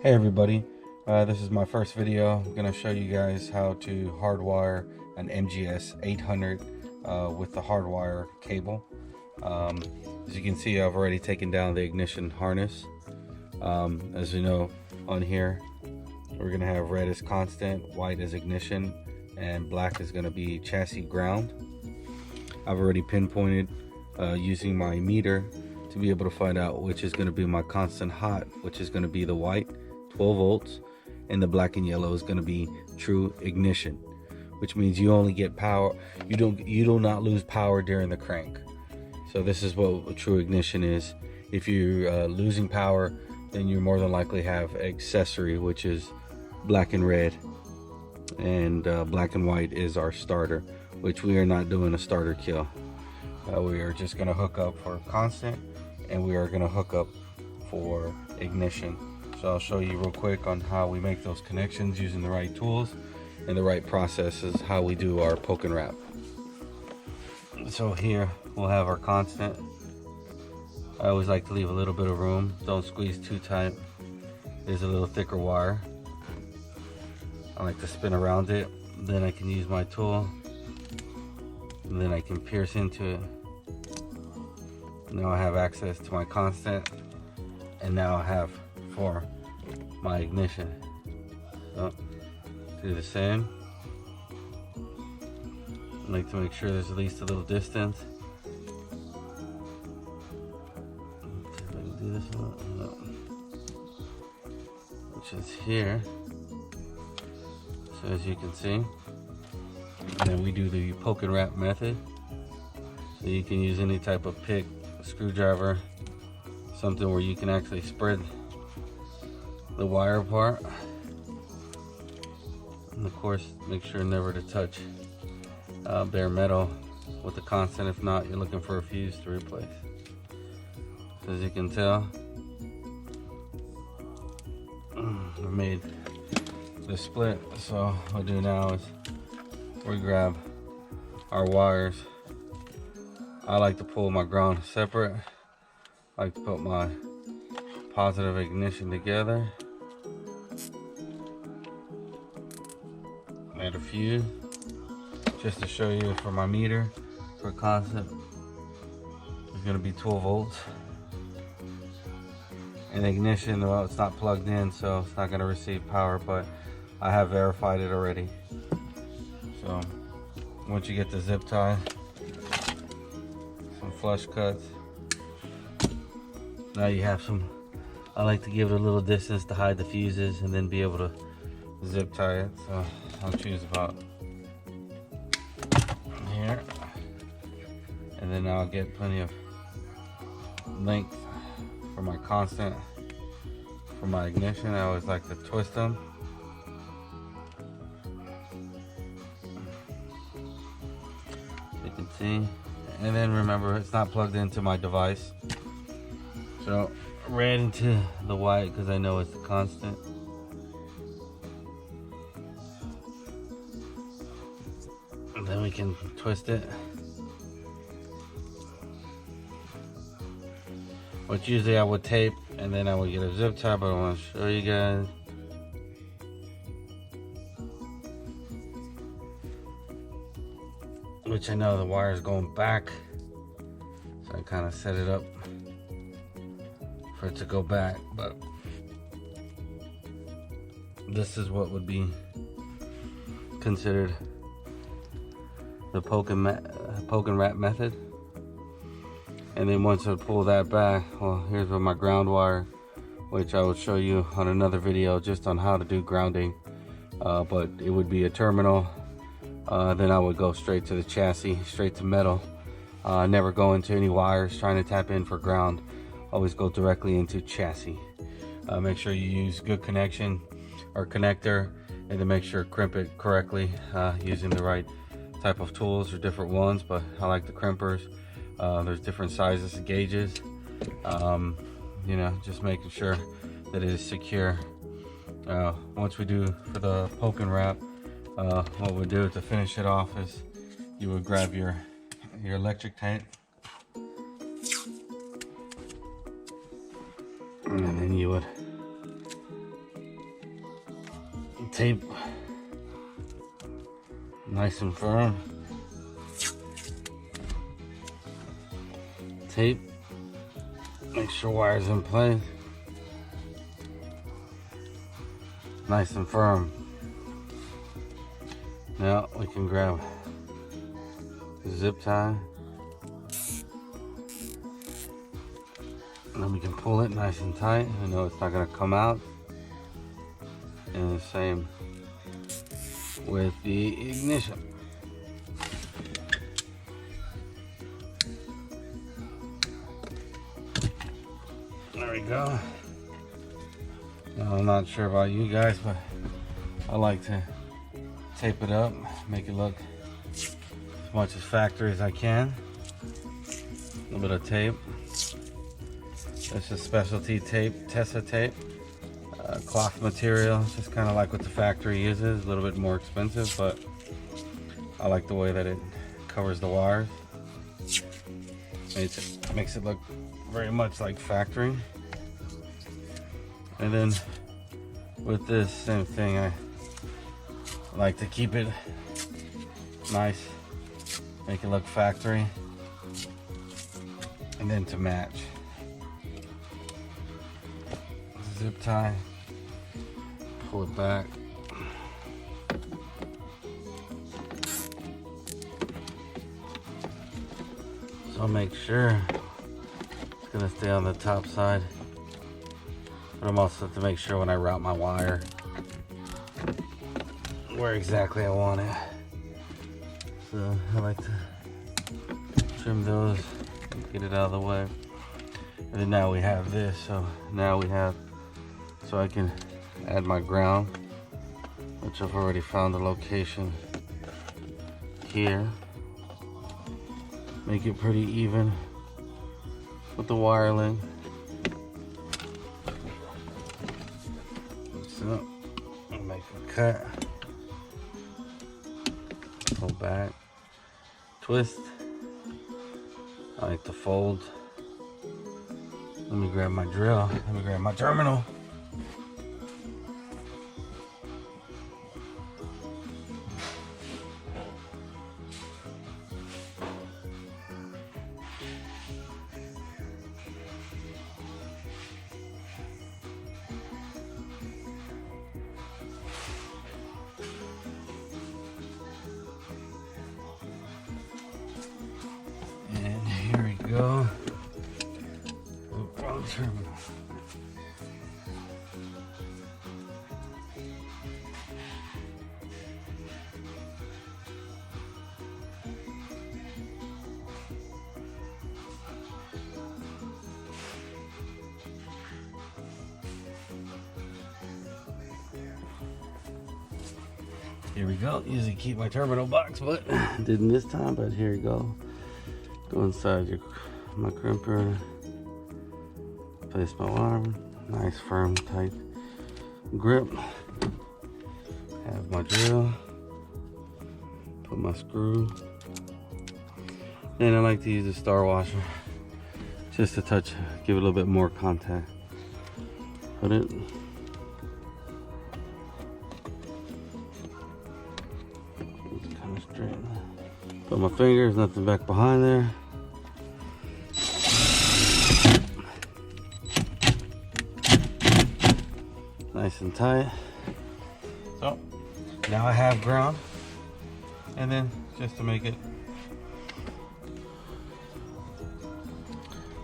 Hey everybody, this is my first video. I'm going to show you guys how to hardwire an MGS800 with the hardwire cable. As you can see, I've already taken down the ignition harness. As you know, on here we're going to have red as constant, white as ignition, and black is going to be chassis ground. I've already pinpointed using my meter to be able to find out which is going to be my constant hot, which is going to be the white 12 volts, and the black and yellow is going to be true ignition, which means you only get power, you do not lose power during the crank. So this is what true ignition is. If you're losing power, then you more than likely have accessory, which is black and red, and black and white is our starter, which we are not doing a starter kill. We are just going to hook up for constant, and we are going to hook up for ignition. So I'll show you real quick on how we make those connections using the right tools and the right processes, how we do our poke and wrap. So here we'll have our constant. I always like to leave a little bit of room. Don't squeeze too tight. There's a little thicker wire. I like to spin around it. Then I can use my tool. And then I can pierce into it. Now I have access to my constant. And now I have for my ignition. So do the same. I like to make sure there's at least a little distance. Let's see if I can do this one. Which is here. So as you can see. And then we do the poke and wrap method. So you can use any type of pick, screwdriver, something where you can actually spread the wire apart. And of course, make sure never to touch bare metal with the constant. If not, you're looking for a fuse to replace. So as you can tell, I made the split. So what we'll do now is we grab our wires. I like to pull my ground separate. I like to put my positive ignition together. Add a fuse just to show you for my meter. For constant, it's going to be 12 volts. And ignition, well, it's not plugged in, so it's not going to receive power, but I have verified it already. So once you get the zip tie, some flush cuts, now you have some. I like to give it a little distance to hide the fuses and then be able to zip tie it. So I'll choose about here, and then I'll get plenty of length for my constant. For my ignition, I always like to twist them. You can see, and then remember, it's not plugged into my device. So red into the white because I know it's the constant. And then we can twist it. Which usually I would tape and then I would get a zip tie, but I want to show you guys. Which I know the wire is going back, so I kind of set it up for it to go back, but this is what would be considered the poke and wrap method. And then once I pull that back, well, here's where my ground wire, which I will show you on another video just on how to do grounding, but it would be a terminal. Then I would go straight to the chassis, straight to metal. Never go into any wires trying to tap in for ground. Always go directly into chassis. Make sure you use good connection or connector, and then make sure to crimp it correctly using the right type of tools or different ones, but I like the crimpers. There's different sizes and gauges. You know, just making sure that it is secure. Once we do for the poke and wrap, what we do to finish it off is you would grab your electric tank, and then you would Tape nice and firm. Tape, make sure wire's in place. Nice and firm. Now we can grab the zip tie, and then we can pull it nice and tight. I know it's not going to come out. And the same with the ignition. There we go. Now, I'm not sure about you guys, but I like to tape it up, make it look as much as factory as I can. A little bit of tape. This is specialty tape, Tessa tape. Cloth material, just kind of like what the factory uses. A little bit more expensive, but I like the way that it covers the wires. It makes it look very much like factory. And then with this, same thing. I like to keep it nice, make it look factory, and then to match. Zip tie. Pull it back. So I'll make sure it's gonna stay on the top side, but I'm also to make sure when I route my wire where exactly I want it. So I like to trim those, get it out of the way. And then now we have this, so now we have, so I can add my ground, which I've already found the location here. Make it pretty even with the wire length. So I'll make a cut, pull back, twist. I like to fold. Let me grab my drill, let me grab my terminal. And here we go. Wrong terminal. Here we go. Usually keep my terminal box, but didn't this time. But here you go. Go inside my crimper. Place my wire. Nice, firm, tight grip. Have my drill. Put my screw. And I like to use a star washer just to touch, give it a little bit more contact. Put it. Straight. Put my fingers, nothing back behind there. Nice and tight. So now I have ground, and then just to make it,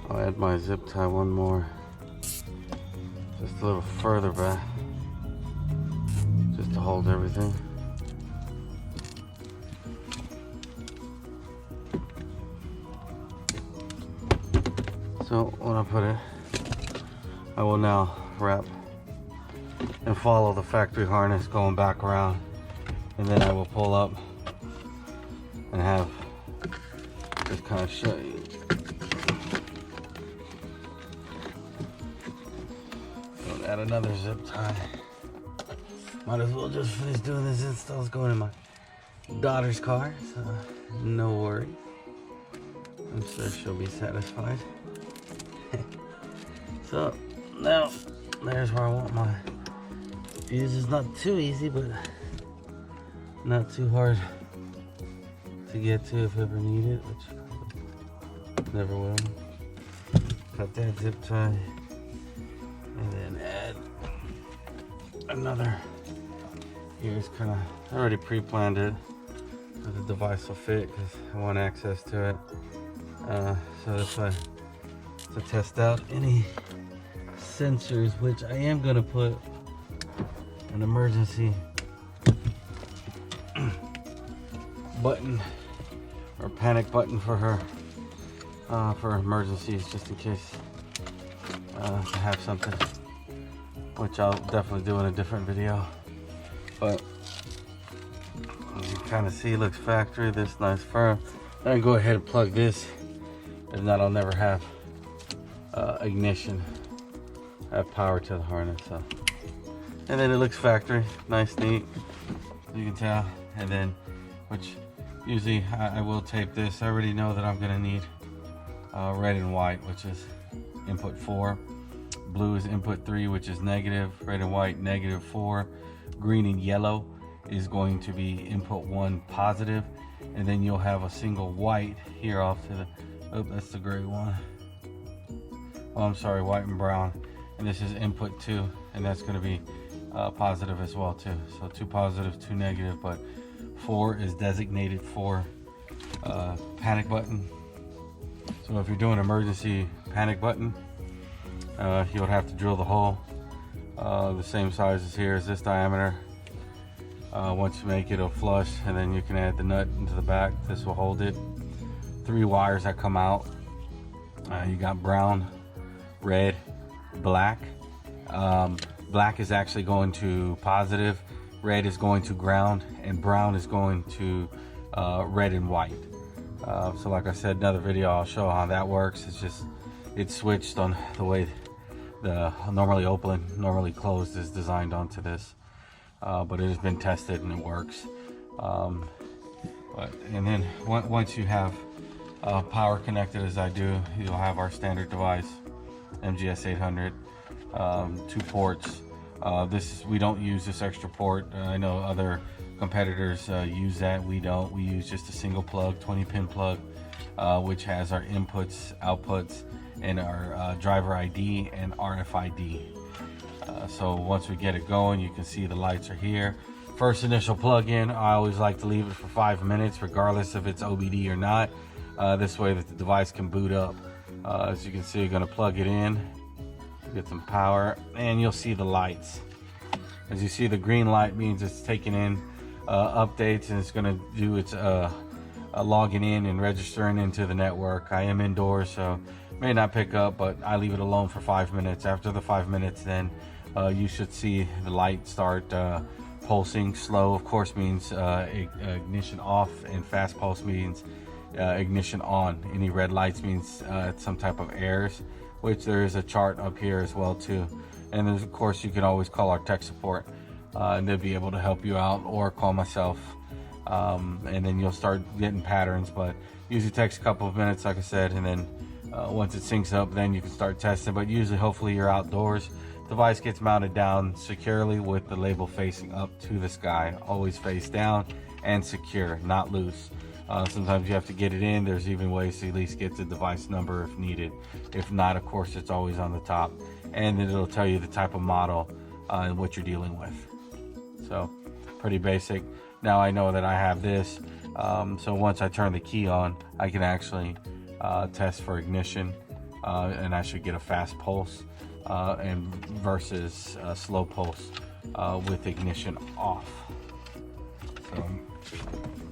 I'll add my zip tie one more, just a little further back, just to hold everything. So when I put it, I will now wrap and follow the factory harness going back around, and then I will pull up and have, just kind of show you. So add another zip tie. Might as well just finish doing this install. It's going in my daughter's car, so no worries. I'm sure she'll be satisfied. So now there's where I want my Fuse is not too easy, but not too hard to get to if ever needed, which never will. Cut that zip tie, and then add another. Here's kind of, I already pre-planned it, so the device will fit because I want access to it. So that's why, to test out any sensors, which I am going to put an emergency button or panic button for her, for emergencies, just in case to have something, which I'll definitely do in a different video. But as you kind of see, looks factory, this nice firm. I can go ahead and plug this. If not, I'll never have ignition, have power to the harness. So, and then it looks factory, nice, neat, you can tell. And then, which usually I will tape this. I already know that I'm gonna need red and white, which is input 4. Blue is input 3, which is negative. Red and white, -4. Green and yellow is going to be input 1, positive. And then you'll have a single white here off to the, oh, that's the gray one. Oh, I'm sorry, white and brown. And this is input 2, and that's going to be positive as well too. So 2 positive, 2 negative, but 4 is designated for panic button. So if you're doing emergency panic button, you'll have to drill the hole the same size as here, is this diameter. Once you make it, it'll flush, and then you can add the nut into the back. This will hold it. 3 wires that come out. You got brown, red, black. Black is actually going to positive, red is going to ground, and brown is going to red and white. So like I said, another video, I'll show how that works. It's just, it's switched on the way the normally open, normally closed is designed onto this. But it has been tested and it works. And then once you have power connected, as I do, you'll have our standard device, MGS800, 2 ports. We don't use this extra port. I know other competitors use that. We don't. We use just a single plug, 20-pin plug, which has our inputs, outputs, and our driver ID and RFID. So once we get it going, you can see the lights are here. First initial plug-in, I always like to leave it for 5 minutes, regardless if it's OBD or not. This way that the device can boot up. As you can see, you're going to plug it in, get some power, and you'll see the lights. As you see, the green light means it's taking in updates, and it's going to do its logging in and registering into the network. I am indoors, so may not pick up, but I leave it alone for 5 minutes. After the 5 minutes, then you should see the light start pulsing. Slow, of course, means ignition off, and fast pulse means ignition on. Any red lights means some type of errors, which there is a chart up here as well too. And there's, of course, you can always call our tech support and they'll be able to help you out, or call myself, and then you'll start getting patterns. But usually takes a couple of minutes, like I said, and then once it syncs up, then you can start testing. But usually, hopefully, you're outdoors. Device gets mounted down securely with the label facing up to the sky, always face down and secure, not loose. Sometimes you have to get it in. There's even ways to at least get the device number if needed. If not, of course, it's always on the top, and it'll tell you the type of model and what you're dealing with. So pretty basic. Now I know that I have this, so once I turn the key on, I can actually test for ignition, and I should get a fast pulse and versus a slow pulse with ignition off. So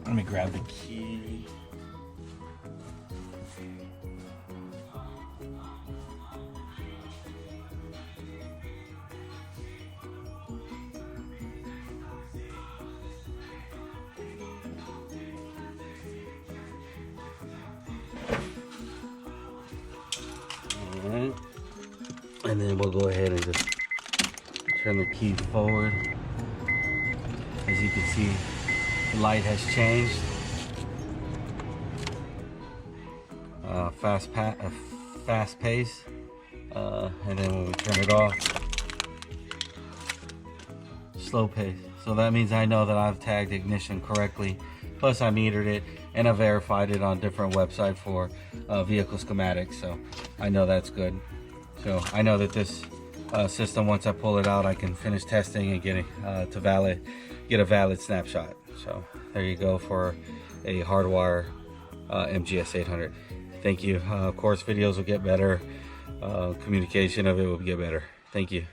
let me grab the key. Alright, and then we'll go ahead and just turn the key forward. As you can see, the light has changed. Fast pace, and then when we turn it off, slow pace. So that means I know that I've tagged ignition correctly. Plus I metered it and I verified it on different websites for vehicle schematics. So I know that's good. So I know that this system, once I pull it out, I can finish testing and get a valid snapshot. So there you go for a Hardwire MGS800. Thank you. Of course, videos will get better. Communication of it will get better. Thank you.